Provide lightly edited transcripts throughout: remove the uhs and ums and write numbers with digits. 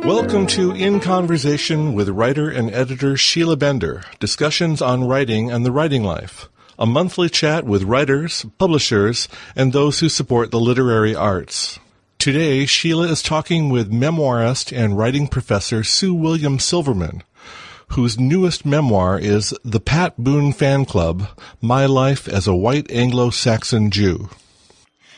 Welcome to In Conversation with writer and editor Sheila Bender, discussions on writing and the writing life, a monthly chat with writers, publishers, and those who support the literary arts. Today, Sheila is talking with memoirist and writing professor Sue William Silverman, whose newest memoir is The Pat Boone Fan Club, My Life as a White Anglo-Saxon Jew.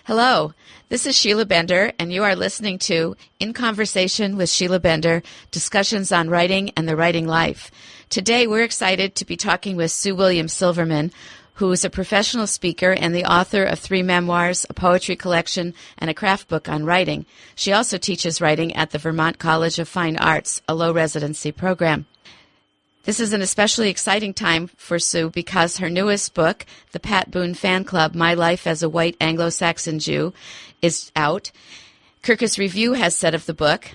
Hello, this is Sheila Bender, and you are listening to In Conversation with Sheila Bender, discussions on writing and the writing life. Today, we're excited to be talking with Sue William Silverman, who is a professional speaker and the author of 3 memoirs, a poetry collection, and a craft book on writing. She also teaches writing at the Vermont College of Fine Arts, a low-residency program. This is an especially exciting time for Sue because her newest book, The Pat Boone Fan Club, My Life as a White Anglo-Saxon Jew, is out. Kirkus Review has said of the book,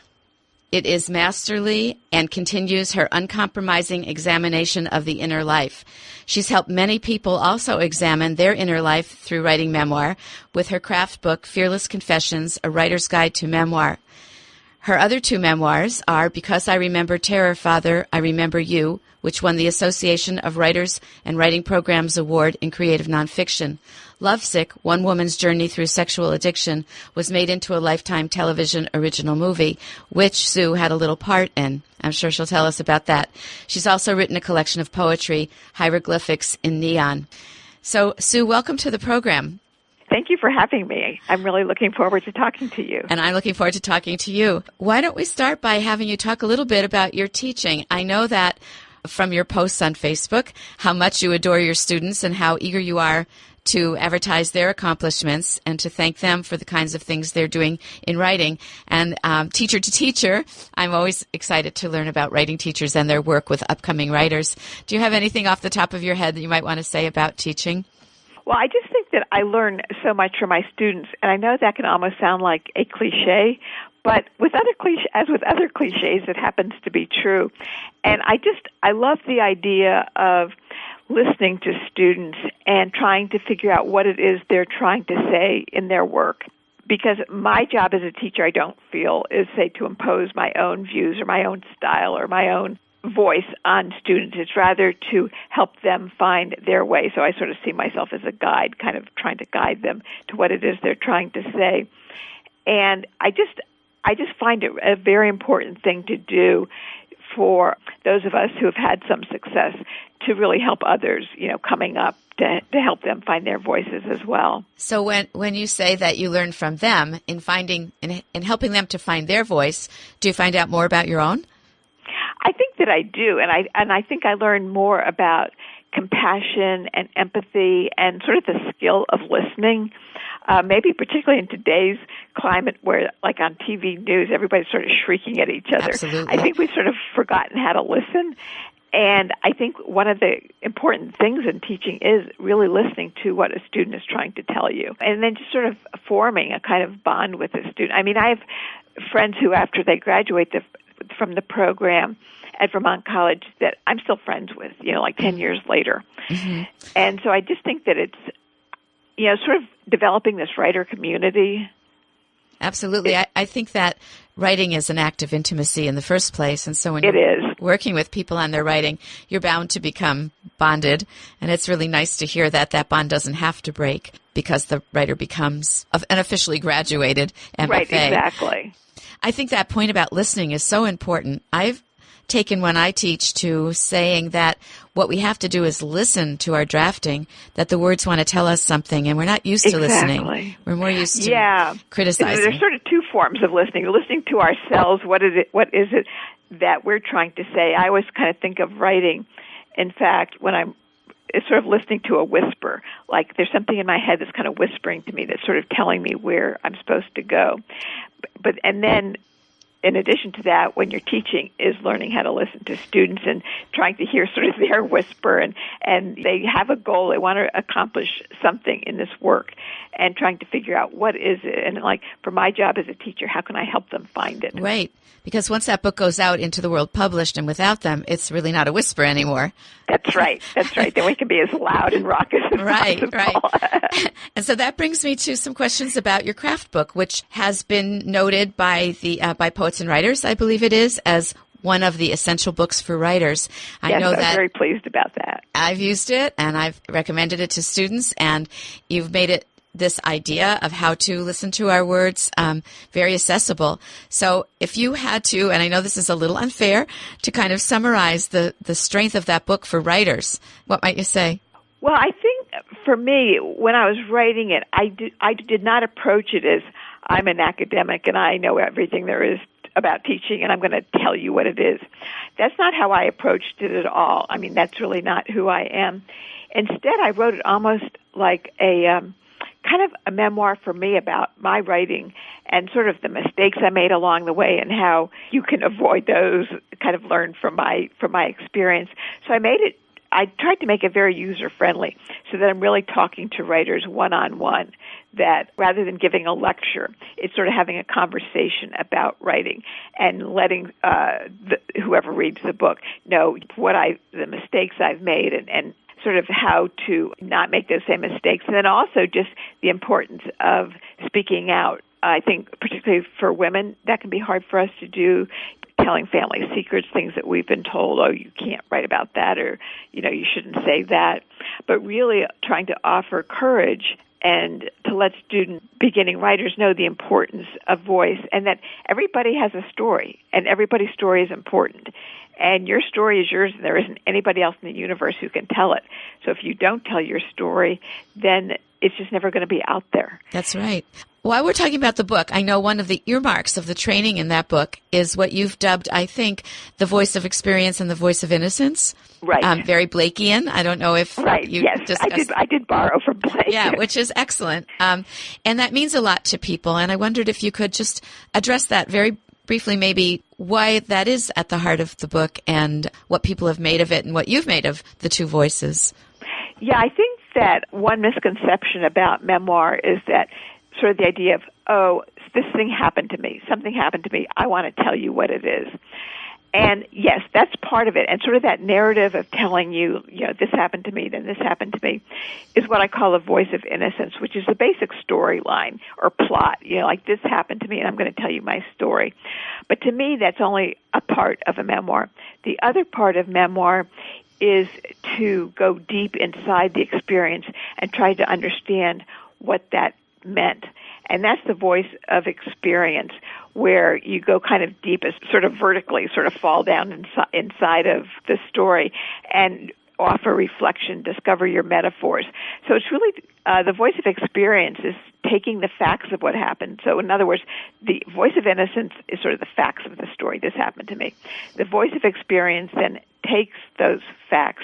it is masterly and continues her uncompromising examination of the inner life. She's helped many people also examine their inner life through writing memoir with her craft book, Fearless Confessions, A Writer's Guide to Memoir. Her other 2 memoirs are Because I Remember Terror, Father, I Remember You, which won the Association of Writers and Writing Programs Award in Creative Nonfiction. Lovesick, One Woman's Journey Through Sexual Addiction, was made into a Lifetime television original movie, which Sue had a little part in. I'm sure she'll tell us about that. She's also written a collection of poetry, Hieroglyphics in Neon. So, Sue, welcome to the program. Thank you for having me. I'm really looking forward to talking to you. And I'm looking forward to talking to you. Why don't we start by having you talk a little bit about your teaching? I know that from your posts on Facebook, how much you adore your students and how eager you are to advertise their accomplishments and to thank them for the kinds of things they're doing in writing. And teacher to teacher, I'm always excited to learn about writing teachers and their work with upcoming writers. Do you have anything off the top of your head that you might want to say about teaching? Well, I just think that I learn so much from my students, and I know that can almost sound like a cliche, but with other cliches, it happens to be true. And I love the idea of listening to students and trying to figure out what it is they're trying to say in their work. Because my job as a teacher, I don't feel, is, say, to impose my own views or my own style or my own voice on students. It's rather to help them find their way. So I sort of see myself as a guide, kind of trying to guide them to what it is they're trying to say. And I just find it a very important thing to do for those of us who have had some success to really help others, coming up to help them find their voices as well. So when you say that you learn from them in helping them to find their voice, do you find out more about your own? I think that I do, and I think I learn more about compassion and empathy and sort of the skill of listening, maybe particularly in today's climate where, like on TV news, everybody's sort of shrieking at each other. Absolutely. I think we've sort of forgotten how to listen, and I think one of the important things in teaching is really listening to what a student is trying to tell you, and then just sort of forming a kind of bond with a student. I mean, I have friends who, after they graduate from the program at Vermont College, that I'm still friends with, like 10 years later. Mm-hmm. And so I just think that it's, sort of developing this writer community. Absolutely. I think that writing is an act of intimacy in the first place. And so when you're working with people on their writing, you're bound to become bonded. And it's really nice to hear that bond doesn't have to break because the writer becomes an officially graduated MFA. Right, exactly. I think that point about listening is so important. I've taken when I teach to saying that what we have to do is listen to our drafting, that the words want to tell us something, and we're not used to listening. We're more used to criticizing. There's sort of 2 forms of listening. Listening to ourselves, what is it that we're trying to say? I always kind of think of writing, in fact, when it's sort of listening to a whisper, like there's something in my head that's kind of whispering to me that's sort of telling me where I'm supposed to go. And then in addition to that, when you're teaching, is learning how to listen to students and trying to hear sort of their whisper. And they have a goal. They want to accomplish something in this work and trying to figure out what is it. And like for my job as a teacher, how can I help them find it? Right. Because once that book goes out into the world published and without them, it's really not a whisper anymore. That's right. That's right. Then we can be as loud and raucous as possible. Right. And so that brings me to some questions about your craft book, which has been noted by by poets and writers, I believe it is, as one of the essential books for writers. I know that. I'm very pleased about that. I've used it, and I've recommended it to students, and you've made it this idea of how to listen to our words very accessible. So if you had to, and I know this is a little unfair, to kind of summarize the strength of that book for writers, what might you say? Well, I think for me, when I was writing it, I did not approach it as I'm an academic and I know everything there is about teaching and I'm going to tell you what it is. That's not how I approached it at all. I mean, that's really not who I am. Instead, I wrote it almost like a kind of a memoir for me about my writing and sort of the mistakes I made along the way and how you can avoid those, kind of learn from my experience. So I tried to make it very user-friendly so that I'm really talking to writers one-on-one, that rather than giving a lecture, it's sort of having a conversation about writing and letting whoever reads the book know the mistakes I've made and sort of how to not make those same mistakes. And then also just the importance of speaking out. I think particularly for women, that can be hard for us to do, telling family secrets, things that we've been told, oh, you can't write about that, or, you shouldn't say that. But really trying to offer courage and to let beginning writers know the importance of voice and that everybody has a story and everybody's story is important. And your story is yours, and there isn't anybody else in the universe who can tell it. So if you don't tell your story, then it's just never going to be out there. That's right. While we're talking about the book, I know one of the earmarks of the training in that book is what you've dubbed, I think, the voice of experience and the voice of innocence. Right. Very Blakean. I don't know if you discussed. I did borrow from Blake. Yeah, which is excellent. And that means a lot to people. And I wondered if you could just address that very briefly, maybe why that is at the heart of the book and what people have made of it and what you've made of the two voices. Yeah, I think that one misconception about memoir is that sort of the idea of, oh, this thing happened to me, something happened to me, I want to tell you what it is. And yes, that's part of it. And sort of that narrative of telling you, this happened to me, then this happened to me, is what I call a voice of innocence, which is the basic storyline or plot. Like this happened to me and I'm going to tell you my story. But to me, that's only a part of a memoir. The other part of memoir is to go deep inside the experience and try to understand what that meant. And that's the voice of experience, where you go kind of deep, sort of vertically, sort of fall down inside of the story and offer reflection, discover your metaphors. So it's really the voice of experience is taking the facts of what happened. So in other words, the voice of innocence is sort of the facts of the story. This happened to me. The voice of experience then takes those facts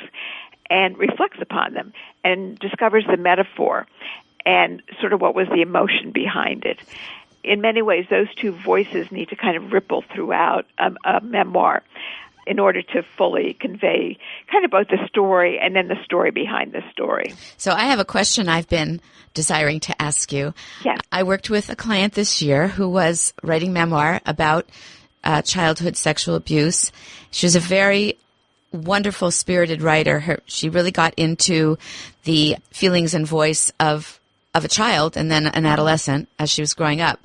and reflects upon them and discovers the metaphor and sort of what was the emotion behind it. In many ways, those two voices need to kind of ripple throughout a memoir in order to fully convey kind of both the story and then the story behind the story. So I have a question I've been desiring to ask you. Yes. I worked with a client this year who was writing memoir about childhood sexual abuse. She was a very wonderful, spirited writer. She really got into the feelings and voice of a child and then an adolescent as she was growing up.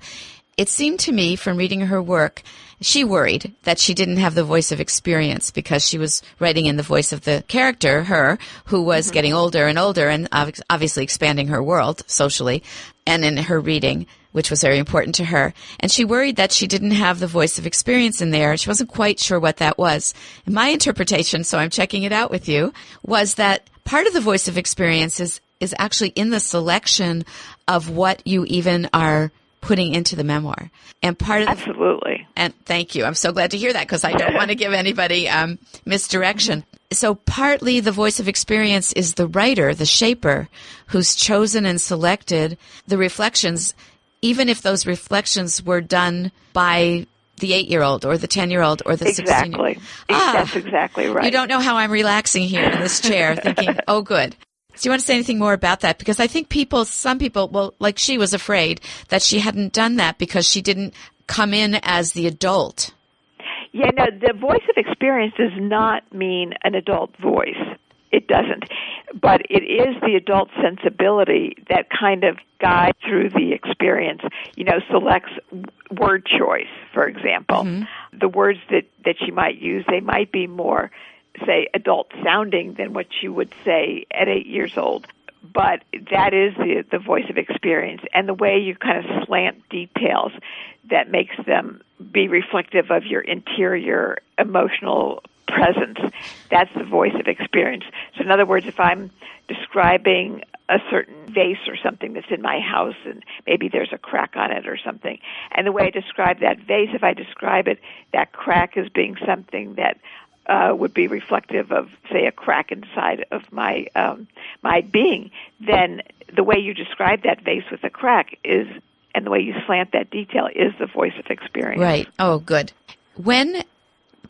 It seemed to me from reading her work, she worried that she didn't have the voice of experience because she was writing in the voice of the character, her, who was getting older and older and obviously expanding her world socially and in her reading, which was very important to her. And she worried that she didn't have the voice of experience in there. She wasn't quite sure what that was. And my interpretation, so I'm checking it out with you, was that part of the voice of experience is actually in the selection of what you even are putting into the memoir. And part of Absolutely. And thank you. I'm so glad to hear that because I don't want to give anybody misdirection. So partly the voice of experience is the writer, the shaper, who's chosen and selected the reflections, even if those reflections were done by the 8-year-old or the 10-year-old or the 16-year-old. Exactly. That's exactly right. You don't know how I'm relaxing here in this chair thinking, oh, good. Do you want to say anything more about that? Because I think some people, well, like she was afraid that she hadn't done that because she didn't come in as the adult. Yeah, no, the voice of experience does not mean an adult voice. It doesn't. But it is the adult sensibility that kind of guides through the experience, selects word choice, for example. Mm-hmm. The words that she might use, they might be more, say, adult sounding than what you would say at 8 years old. But that is the voice of experience, and the way you kind of slant details that makes them be reflective of your interior emotional presence. That's the voice of experience. So in other words, if I'm describing a certain vase or something that's in my house and maybe there's a crack on it or something, and the way I describe that vase, if I describe it, that crack as being something that would be reflective of, say, a crack inside of my being, then the way you describe that vase with a crack is, and the way you slant that detail is the voice of experience. Right. Oh, good. When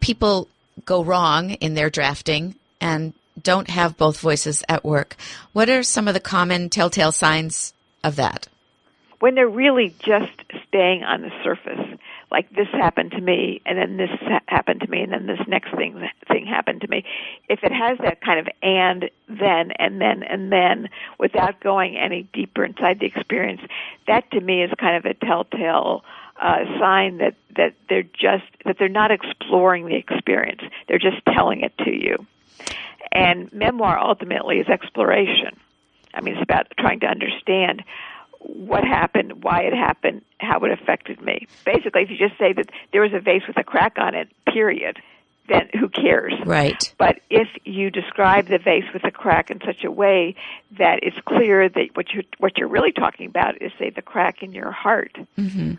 people go wrong in their drafting and don't have both voices at work, what are some of the common telltale signs of that? When they're really just staying on the surface, like this happened to me, and then this happened to me, and then this next thing happened to me. If it has that kind of and then, without going any deeper inside the experience, that to me is kind of a telltale sign that they're not exploring the experience. They're just telling it to you. And memoir ultimately is exploration. I mean, it's about trying to understand what happened, why it happened, how it affected me. Basically, if you just say that there was a vase with a crack on it, period, then who cares? Right. But if you describe the vase with a crack in such a way that it's clear that what you're really talking about is, say, the crack in your heart, mm-hmm.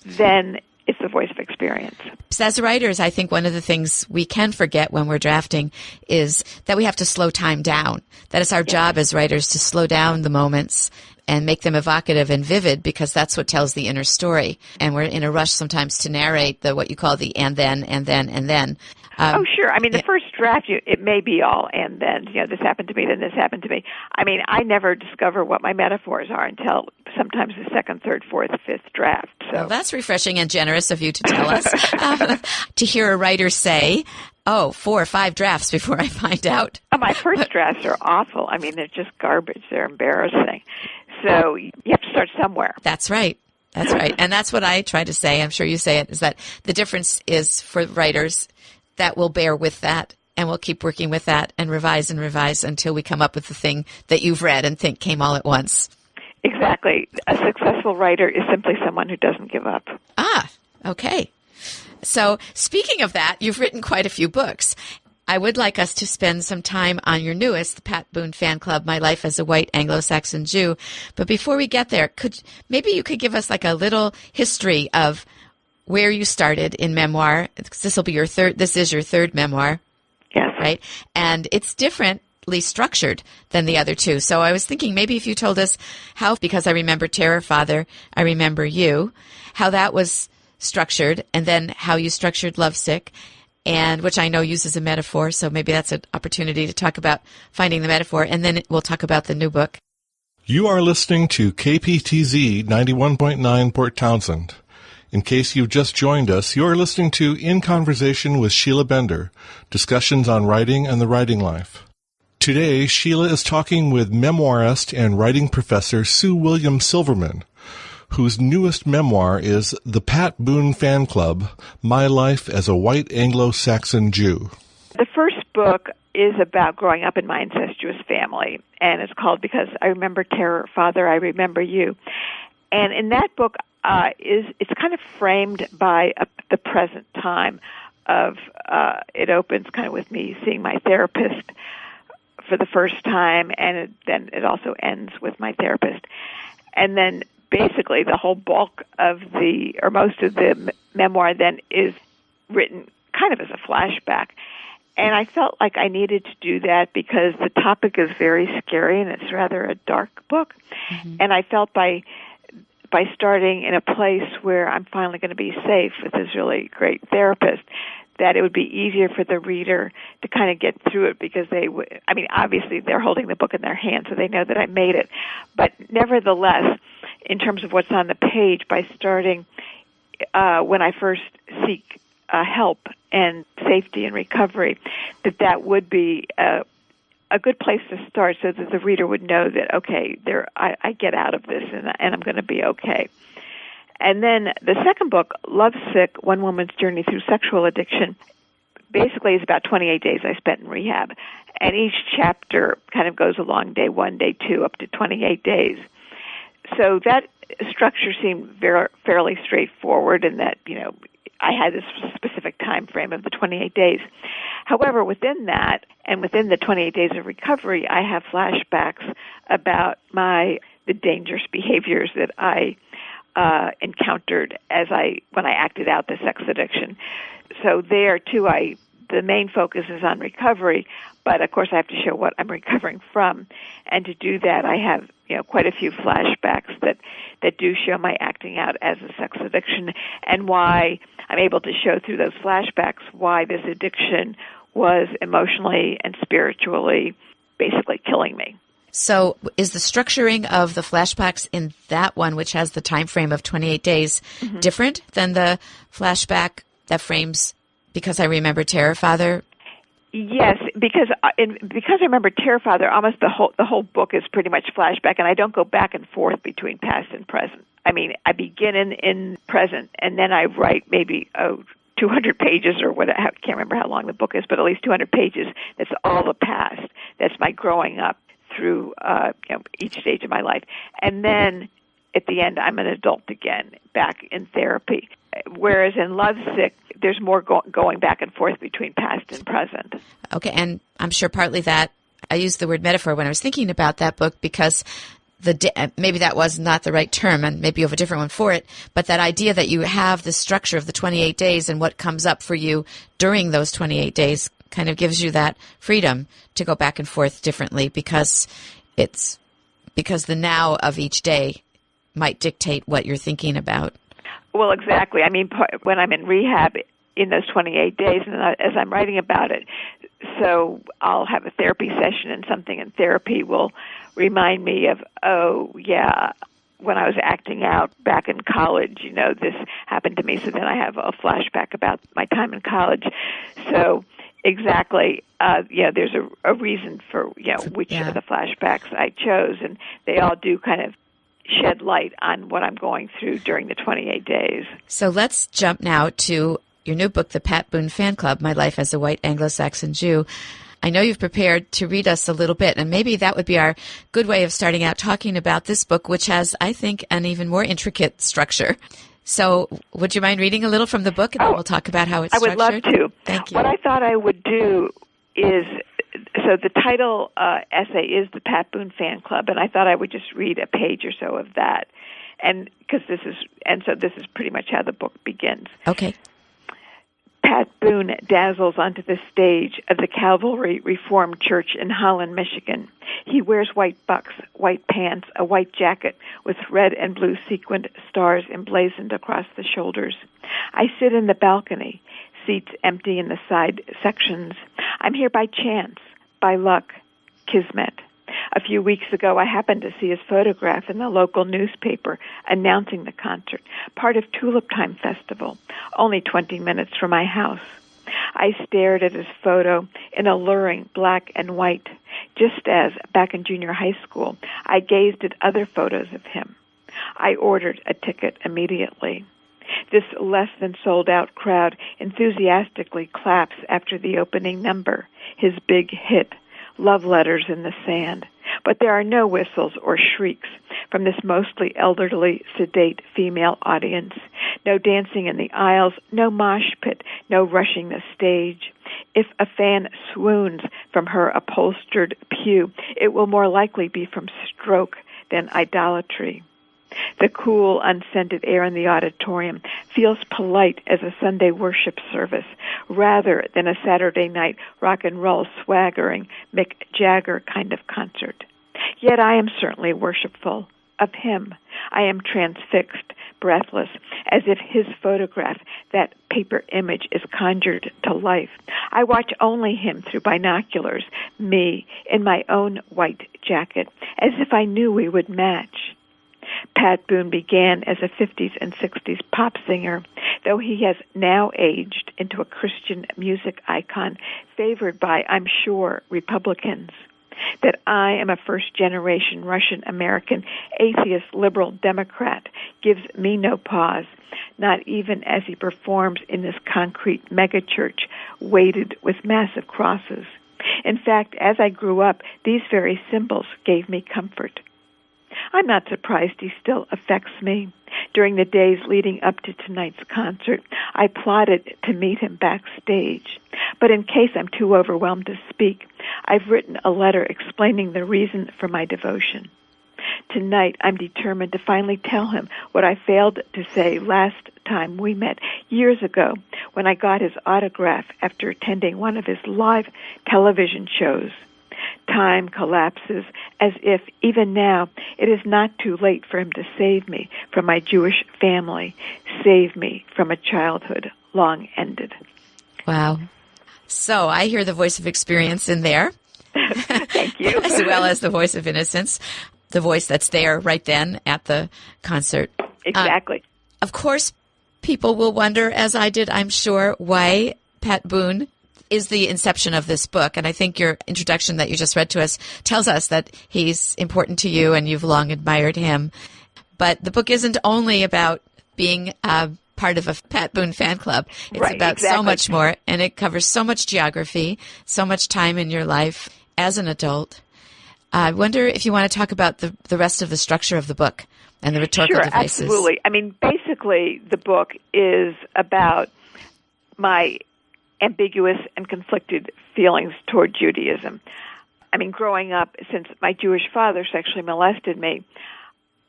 then it's the voice of experience. As writers, I think one of the things we can forget when we're drafting is that we have to slow time down. That it's our job as writers to slow down the moments and make them evocative and vivid, because that's what tells the inner story. And we're in a rush sometimes to narrate what you call the and then. Oh, sure. I mean, the first draft, it may be all and then. This happened to me, then this happened to me. I mean, I never discover what my metaphors are until sometimes the second, third, fourth, fifth draft. So. Well, that's refreshing and generous of you to tell us. To hear a writer say, 4 or 5 drafts before I find out. Oh, my first drafts are awful. I mean, they're just garbage. They're embarrassing. So you have to start somewhere. That's right. That's right. And that's what I try to say. I'm sure you say it, is that the difference is for writers that will bear with that, and we'll keep working with that and revise until we come up with the thing that you've read and think came all at once. Exactly. A successful writer is simply someone who doesn't give up. Ah, okay. So speaking of that, you've written quite a few books. I would like us to spend some time on your newest, the Pat Boone Fan Club, My Life as a White Anglo-Saxon Jew. But before we get there, maybe you could give us like a little history of where you started in memoir. This is your third memoir. Yes. Right? And it's differently structured than the other two. So I was thinking maybe if you told us how, because I remember Terror Father, I remember you, how that was structured, and then how you structured Lovesick, and which I know uses a metaphor, so maybe that's an opportunity to talk about finding the metaphor, and then we'll talk about the new book. You are listening to KPTZ 91.9 Port Townsend. In case you've just joined us, you are listening to In Conversation with Sheila Bender, discussions on writing and the writing life. Today, Sheila is talking with memoirist and writing professor Sue William Silverman, whose newest memoir is The Pat Boone Fan Club, My Life as a White Anglo-Saxon Jew. The first book is about growing up in my incestuous family, and it's called Because I Remember Terror Father, I Remember You. And in that book, it's kind of framed by the present time of, it opens kind of with me seeing my therapist for the first time, and then it also ends with my therapist. And then basically the whole bulk of most of the memoir then is written kind of as a flashback. And I felt like I needed to do that because the topic is very scary and it's rather a dark book. Mm-hmm. And I felt by by starting in a place where I'm finally going to be safe with this really great therapist, that it would be easier for the reader to kind of get through it, because obviously they're holding the book in their hand, so they know that I made it. But nevertheless, in terms of what's on the page, by starting when I first seek help and safety and recovery, that would be a good place to start, so that the reader would know that, okay, I get out of this and I'm going to be okay. And then the second book, Lovesick, One Woman's Journey Through Sexual Addiction, basically is about 28 days I spent in rehab. And each chapter kind of goes along day 1, day 2, up to 28 days. So that structure seemed fairly straightforward, in that, I had this specific time frame of the 28 days. However, within that, and within the 28 days of recovery, I have flashbacks about the dangerous behaviors that I encountered when I acted out the sex addiction. So there, too, the main focus is on recovery, but of course I have to show what I'm recovering from. And to do that, I have quite a few flashbacks that do show my acting out as a sex addiction, and why I'm able to show through those flashbacks why this addiction was emotionally and spiritually basically killing me. So is the structuring of the flashbacks in that one, which has the time frame of 28 days, different than the flashback that frames Because I Remember Terror Father? Yes, because I Remember Terror Father, almost the whole book is pretty much flashback, and I don't go back and forth between past and present. I begin in present, and then I write maybe 200 pages or whatever. I can't remember how long the book is, but at least 200 pages. That's all the past. That's my growing up through each stage of my life. And then at the end, I'm an adult again, back in therapy. Whereas in Lovesick, there's more going back and forth between past and present. Okay, and I'm sure partly that I used the word metaphor when I was thinking about that book, because maybe that was not the right term, and maybe you have a different one for it, but that idea that you have the structure of the 28 days and what comes up for you during those 28 days kind of gives you that freedom to go back and forth differently, because the now of each day might dictate what you're thinking about. Well, exactly. When I'm in rehab in those 28 days, and as I'm writing about it, so I'll have a therapy session, and something in therapy will remind me of, when I was acting out back in college, this happened to me. So then I have a flashback about my time in college. So exactly, there's a reason for, which of the flashbacks I chose, and they all do kind of shed light on what I'm going through during the 28 days. So let's jump now to your new book, The Pat Boone Fan Club, My Life as a White Anglo-Saxon Jew. I know you've prepared to read us a little bit, and maybe that would be our good way of starting out talking about this book, which has, I think, an even more intricate structure. So would you mind reading a little from the book, and then we'll talk about how it's structured? I would love to. Thank you. What I thought I would do is, so the title essay is The Pat Boone Fan Club, and I thought I would just read a page or so of that, so this is pretty much how the book begins. Okay. Pat Boone dazzles onto the stage of the Calvary Reformed Church in Holland, Michigan. He wears white bucks, white pants, a white jacket with red and blue sequined stars emblazoned across the shoulders. I sit in the balcony, seats empty in the side sections. I'm here by chance, by luck, kismet. A few weeks ago, I happened to see his photograph in the local newspaper announcing the concert, part of Tulip Time Festival, only 20 minutes from my house. I stared at his photo in alluring black and white, just as, back in junior high school, I gazed at other photos of him. I ordered a ticket immediately. This less-than-sold-out crowd enthusiastically claps after the opening number, his big hit, Love Letters in the Sand. But there are no whistles or shrieks from this mostly elderly, sedate female audience. No dancing in the aisles, no mosh pit, no rushing the stage. If a fan swoons from her upholstered pew, it will more likely be from stroke than idolatry. The cool, unscented air in the auditorium feels polite as a Sunday worship service rather than a Saturday night rock and roll swaggering Mick Jagger kind of concert. Yet I am certainly worshipful, of him. I am transfixed, breathless, as if his photograph, that paper image, is conjured to life. I watch only him through binoculars, me, in my own white jacket, as if I knew we would match. Pat Boone began as a 50s and 60s pop singer, though he has now aged into a Christian music icon favored by, I'm sure, Republicans. That I am a first-generation Russian-American atheist liberal Democrat gives me no pause, not even as he performs in this concrete megachurch weighted with massive crosses. In fact, as I grew up, these very symbols gave me comfort. I'm not surprised he still affects me. During the days leading up to tonight's concert, I plotted to meet him backstage. But in case I'm too overwhelmed to speak, I've written a letter explaining the reason for my devotion. Tonight, I'm determined to finally tell him what I failed to say last time we met years ago when I got his autograph after attending one of his live television shows. Time collapses as if, even now, it is not too late for him to save me from my Jewish family, save me from a childhood long ended. Wow. So I hear the voice of experience in there. Thank you. As well as the voice of innocence, the voice that's there right then at the concert. Exactly. Of course, people will wonder, as I did, I'm sure, why Pat Boone is the inception of this book. And I think your introduction that you just read to us tells us that he's important to you and you've long admired him. But the book isn't only about being part of a Pat Boone Fan Club. It's right, about exactly. so much more, and it covers so much geography, so much time in your life as an adult. I wonder if you want to talk about the rest of the structure of the book and the rhetorical devices. Sure, absolutely. I mean, basically, the book is about my ambiguous and conflicted feelings toward Judaism. I mean, growing up, since my Jewish father sexually molested me,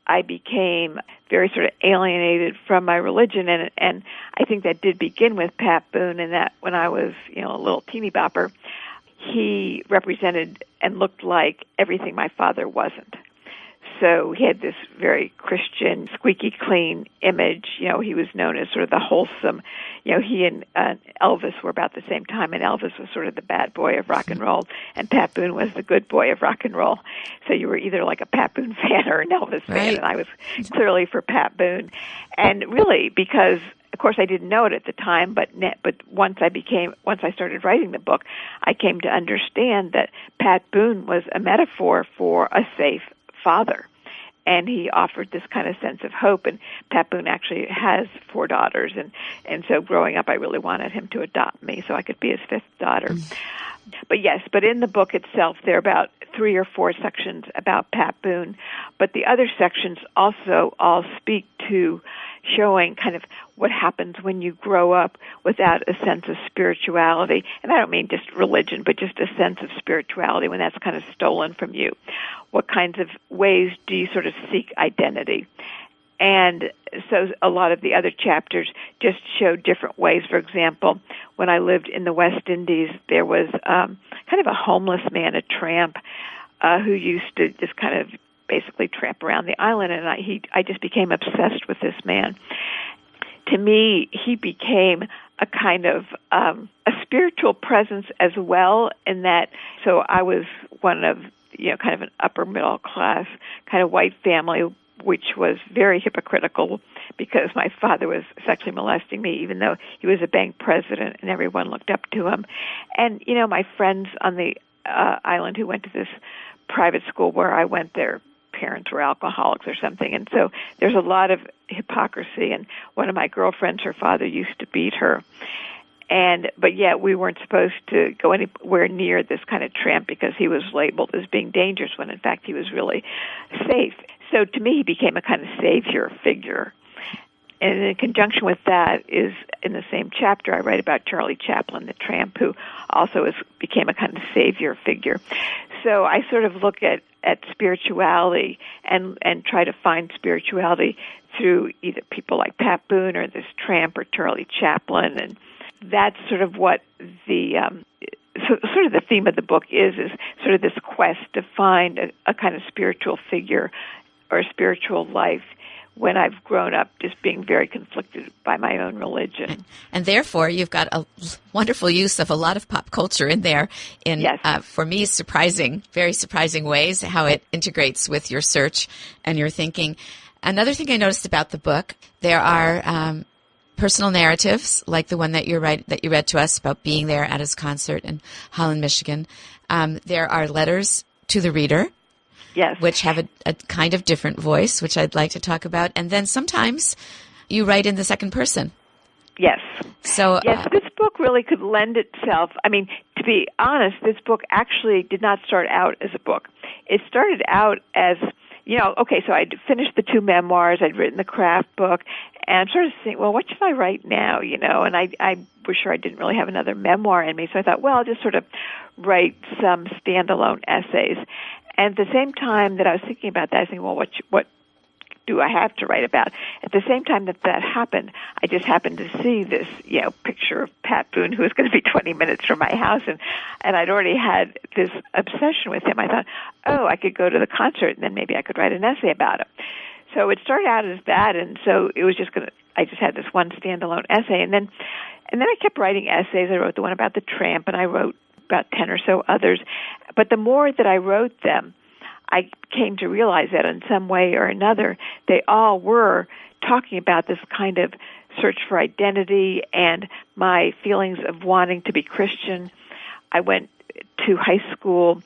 I became very sort of alienated from my religion, and I think that did begin with Pat Boone, and that when I was, a little teeny bopper, he represented and looked like everything my father wasn't. So he had this very Christian, squeaky clean image. He was known as sort of the wholesome. He and Elvis were about the same time, and Elvis was sort of the bad boy of rock and roll, and Pat Boone was the good boy of rock and roll. So you were either like a Pat Boone fan or an Elvis fan, and I was clearly for Pat Boone. And really, because of course I didn't know it at the time, but once I started writing the book, I came to understand that Pat Boone was a metaphor for a safe father, and he offered this kind of sense of hope. And Pat Boone actually has 4 daughters, and so growing up I really wanted him to adopt me so I could be his 5th daughter. But in the book itself there are about 3 or 4 sections about Pat Boone, but the other sections also all speak to showing kind of what happens when you grow up without a sense of spirituality. And I don't mean just religion, but just a sense of spirituality when that's kind of stolen from you. What kinds of ways do you sort of seek identity? And so a lot of the other chapters just show different ways. For example, when I lived in the West Indies, there was kind of a homeless man, a tramp, who used to just kind of basically tramp around the island, and I just became obsessed with this man. To me, he became a kind of a spiritual presence as well, in that, so I was one of, kind of an upper middle class kind of white family, which was very hypocritical because my father was sexually molesting me, even though he was a bank president and everyone looked up to him. And, my friends on the island who went to this private school where I went, their parents were alcoholics or something, and so there's a lot of hypocrisy. And one of my girlfriends, her father used to beat her, but yet we weren't supposed to go anywhere near this kind of tramp because he was labeled as being dangerous when in fact he was really safe. So to me he became a kind of savior figure. And in conjunction with that is, in the same chapter, I write about Charlie Chaplin, the tramp, who also became a kind of savior figure. So I sort of look at spirituality and try to find spirituality through either people like Pat Boone or this tramp or Charlie Chaplin. And that's sort of what the sort of the theme of the book is sort of this quest to find a kind of spiritual figure or a spiritual life when I've grown up just being very conflicted by my own religion. And therefore, you've got a wonderful use of a lot of pop culture in there in, Yes. For me, very surprising ways, how it integrates with your search and your thinking. Another thing I noticed about the book, there are personal narratives, like the one that you read to us about being there at his concert in Holland, Michigan. There are letters to the reader. Yes. Which have a kind of different voice, which I'd like to talk about. And then sometimes you write in the second person. Yes. So yes, this book really could lend itself. I mean, to be honest, this book actually did not start out as a book. It started out as, okay, so I'd finished the 2 memoirs, I'd written the craft book, and I'm sort of thinking, well, what should I write now, And I was sure I didn't really have another memoir in me, so I thought, well, I'll just sort of write some standalone essays. And at the same time that I was thinking about that, I was thinking, well, what do I have to write about? At the same time that happened, I just happened to see this, picture of Pat Boone, who was going to be 20 minutes from my house, and I'd already had this obsession with him. I thought, oh, I could go to the concert, and then maybe I could write an essay about him. So it started out as that, and so it was I just had this one standalone essay, and then I kept writing essays. I wrote the one about the tramp, and I wrote about 10 or so others. But the more that I wrote them, I came to realize that in some way or another, they all were talking about this kind of search for identity and my feelings of wanting to be Christian. I went to high school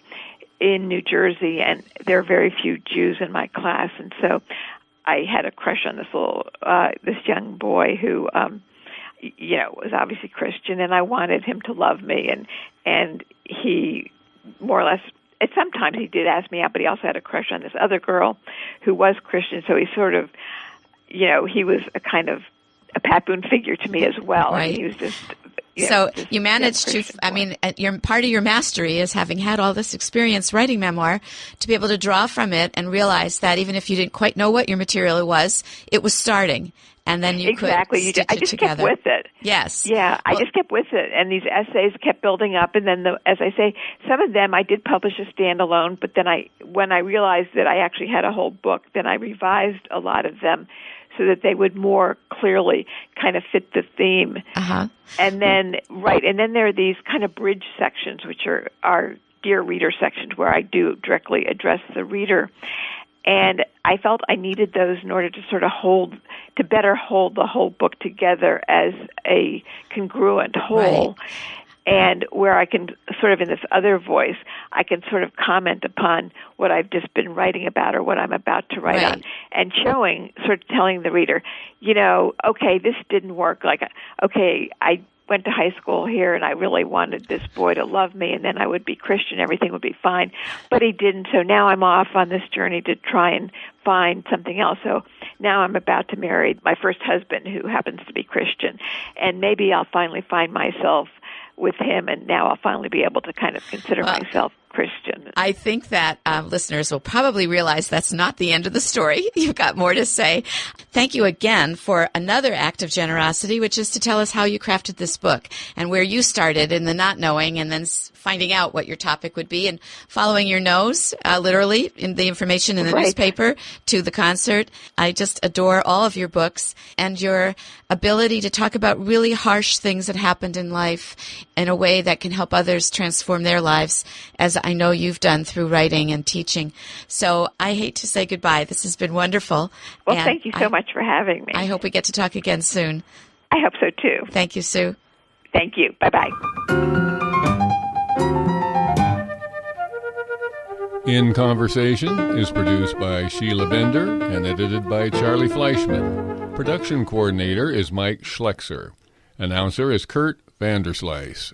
in New Jersey, and there are very few Jews in my class, and so I had a crush on this young boy who was obviously Christian, and I wanted him to love me, and he more or less, sometimes he did ask me out, but he also had a crush on this other girl who was Christian, so he sort of, he was a kind of a Pat Boone figure to me as well. Right. I mean, he was just... So you managed to, part of your mastery is having had all this experience writing memoir, to be able to draw from it and realize that even if you didn't quite know what your material was, it was starting. And then you could stitch I it just together. kept with it. Yes. Yeah, I just kept with it. And these essays kept building up. And then, as I say, some of them I did publish as standalone, but then when I realized that I actually had a whole book, then I revised a lot of them so that they would more clearly kind of fit the theme. Uh-huh. And then, and then there are these kind of bridge sections, which are Dear Reader sections, where I do directly address the reader. And I felt I needed those in order to sort of better hold the whole book together as a congruent whole. Right. And where I can sort of, in this other voice, I can sort of comment upon what I've just been writing about or what I'm about to write on, and sort of telling the reader, okay, this didn't work. Like, okay, I went to high school here and I really wanted this boy to love me, and then I would be Christian, everything would be fine. But he didn't, so now I'm off on this journey to try and find something else. So now I'm about to marry my first husband, who happens to be Christian, and maybe I'll finally find myself with him, and now I'll finally be able to kind of consider myself Christian. I think that listeners will probably realize that's not the end of the story. You've got more to say. Thank you again for another act of generosity, which is to tell us how you crafted this book and where you started in the not knowing and then finding out what your topic would be and following your nose, literally, in the information in the newspaper to the concert. I just adore all of your books and your ability to talk about really harsh things that happened in life in a way that can help others transform their lives, as I know you've done through writing and teaching. So I hate to say goodbye. This has been wonderful. Well, thank you so much for having me. I hope we get to talk again soon. I hope so, too. Thank you, Sue. Thank you. Bye-bye. In Conversation is produced by Sheila Bender and edited by Charlie Fleischman. Production coordinator is Mike Schlexer. Announcer is Kurt Vanderslice.